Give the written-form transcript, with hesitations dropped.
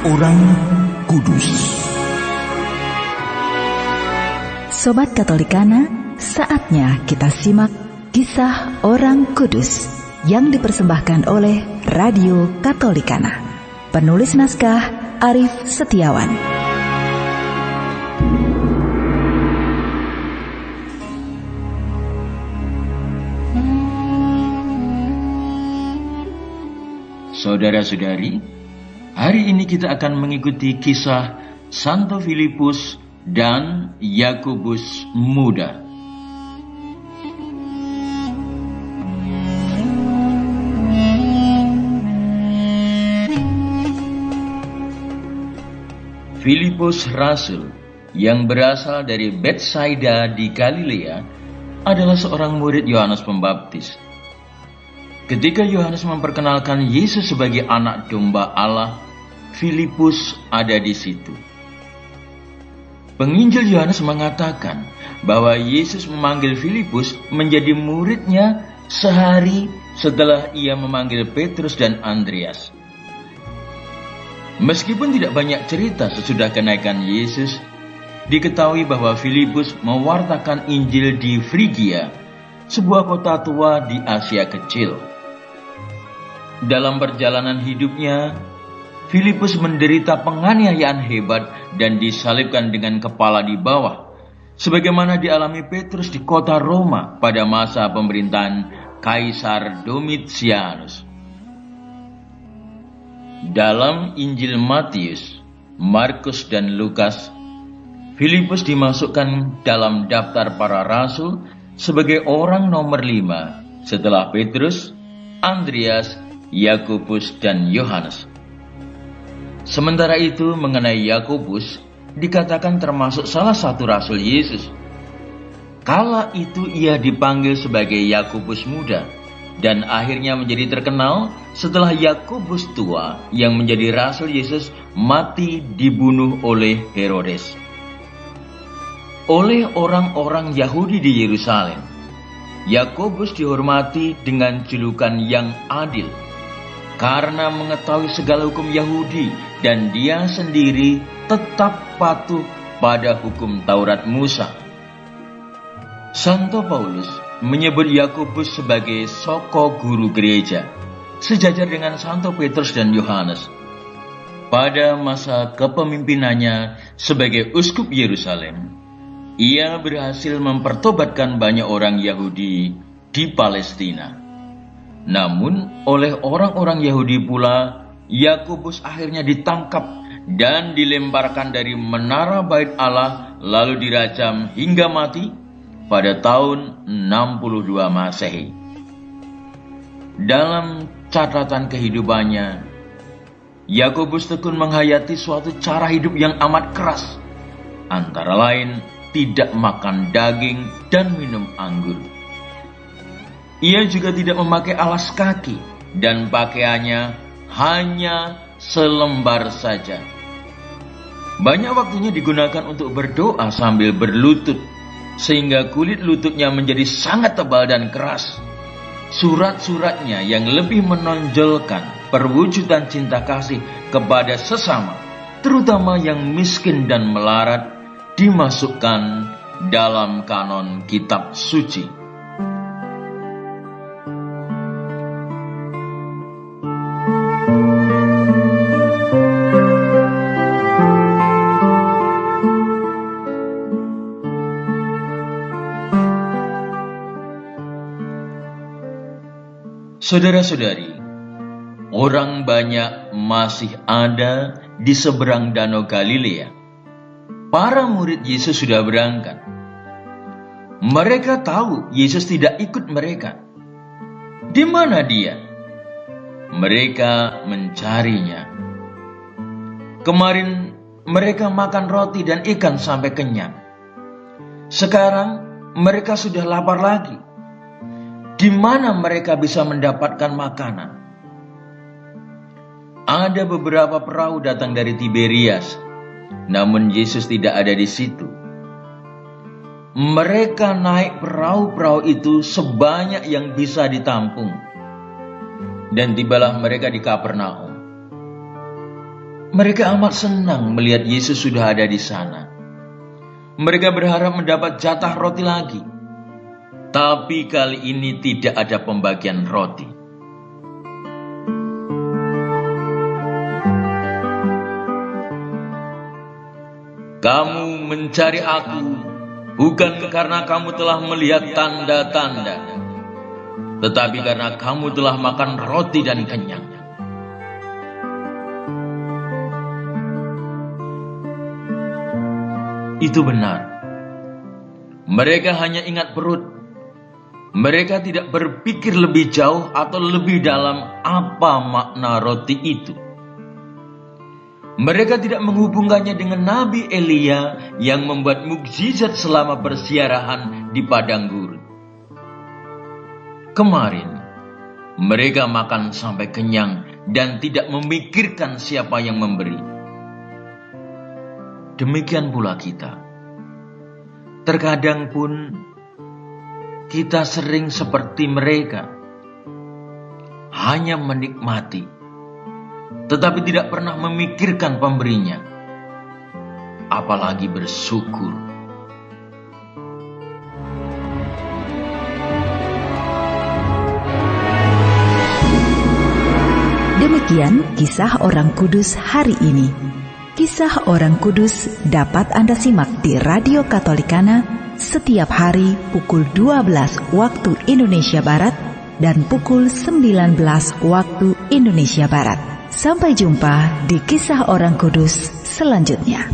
Orang Kudus. Sobat Katolikana, saatnya kita simak kisah orang kudus yang dipersembahkan oleh Radio Katolikana. Penulis naskah Arif Setiawan. Saudara-saudari, hari ini kita akan mengikuti kisah Santo Filipus dan Yakobus muda. Filipus Rasul yang berasal dari Betsaida di Galilea adalah seorang murid Yohanes Pembaptis. Ketika Yohanes memperkenalkan Yesus sebagai anak domba Allah, Filipus ada di situ. Penginjil Yohanes mengatakan bahwa Yesus memanggil Filipus menjadi muridnya sehari setelah ia memanggil Petrus dan Andreas. Meskipun tidak banyak cerita sesudah kenaikan Yesus, diketahui bahwa Filipus mewartakan Injil di Frigia, sebuah kota tua di Asia Kecil. Dalam perjalanan hidupnya, Filipus menderita penganiayaan hebat dan disalibkan dengan kepala di bawah, sebagaimana dialami Petrus di kota Roma pada masa pemerintahan Kaisar Domitianus. Dalam Injil Matius, Markus, dan Lukas, Filipus dimasukkan dalam daftar para rasul sebagai orang nomor 5 setelah Petrus, Andreas, Yakobus, dan Yohanes. Sementara itu, mengenai Yakobus dikatakan termasuk salah satu rasul Yesus. Kala itu ia dipanggil sebagai Yakobus muda dan akhirnya menjadi terkenal setelah Yakobus tua yang menjadi rasul Yesus mati dibunuh oleh Herodes. Oleh orang-orang Yahudi di Yerusalem, Yakobus dihormati dengan julukan yang adil karena mengetahui segala hukum Yahudi dan dia sendiri tetap patuh pada hukum Taurat Musa. Santo Paulus menyebut Yakobus sebagai soko guru gereja, sejajar dengan Santo Petrus dan Yohanes. Pada masa kepemimpinannya sebagai uskup Yerusalem, ia berhasil mempertobatkan banyak orang Yahudi di Palestina. Namun, oleh orang-orang Yahudi pula, Yakobus akhirnya ditangkap dan dilemparkan dari menara Bait Allah lalu dirajam hingga mati pada tahun 62 Masehi. Dalam catatan kehidupannya, Yakobus tekun menghayati suatu cara hidup yang amat keras, antara lain tidak makan daging dan minum anggur. Ia juga tidak memakai alas kaki dan pakaiannya hanya selembar saja. Banyak waktunya digunakan untuk berdoa sambil berlutut, sehingga kulit lututnya menjadi sangat tebal dan keras. Surat-suratnya yang lebih menonjolkan perwujudan cinta kasih kepada sesama, terutama yang miskin dan melarat, dimasukkan dalam kanon kitab suci. Saudara-saudari, orang banyak masih ada di seberang Danau Galilea. Para murid Yesus sudah berangkat. Mereka tahu Yesus tidak ikut mereka. Di mana dia? Mereka mencarinya. Kemarin mereka makan roti dan ikan sampai kenyang. Sekarang mereka sudah lapar lagi. Di mana mereka bisa mendapatkan makanan? Ada beberapa perahu datang dari Tiberias, namun Yesus tidak ada di situ. Mereka naik perahu-perahu itu sebanyak yang bisa ditampung, dan tibalah mereka di Kapernaum. Mereka amat senang melihat Yesus sudah ada di sana. Mereka berharap mendapat jatah roti lagi. Tapi kali ini tidak ada pembagian roti. Kamu mencari aku bukan karena kamu telah melihat tanda-tanda, tetapi karena kamu telah makan roti dan kenyang. Itu benar. Mereka hanya ingat perut. Mereka tidak berpikir lebih jauh atau lebih dalam apa makna roti itu. Mereka tidak menghubungkannya dengan Nabi Elia yang membuat mukjizat selama persiarahan di padang gurun. Kemarin, mereka makan sampai kenyang dan tidak memikirkan siapa yang memberi. Demikian pula kita. Terkadang pun kita sering seperti mereka, hanya menikmati, tetapi tidak pernah memikirkan pemberinya, apalagi bersyukur. Demikian kisah orang kudus hari ini. Kisah orang kudus dapat Anda simak di Radio Katolikana setiap hari pukul 12 waktu Indonesia Barat dan pukul 19 waktu Indonesia Barat. Sampai jumpa di kisah orang kudus selanjutnya.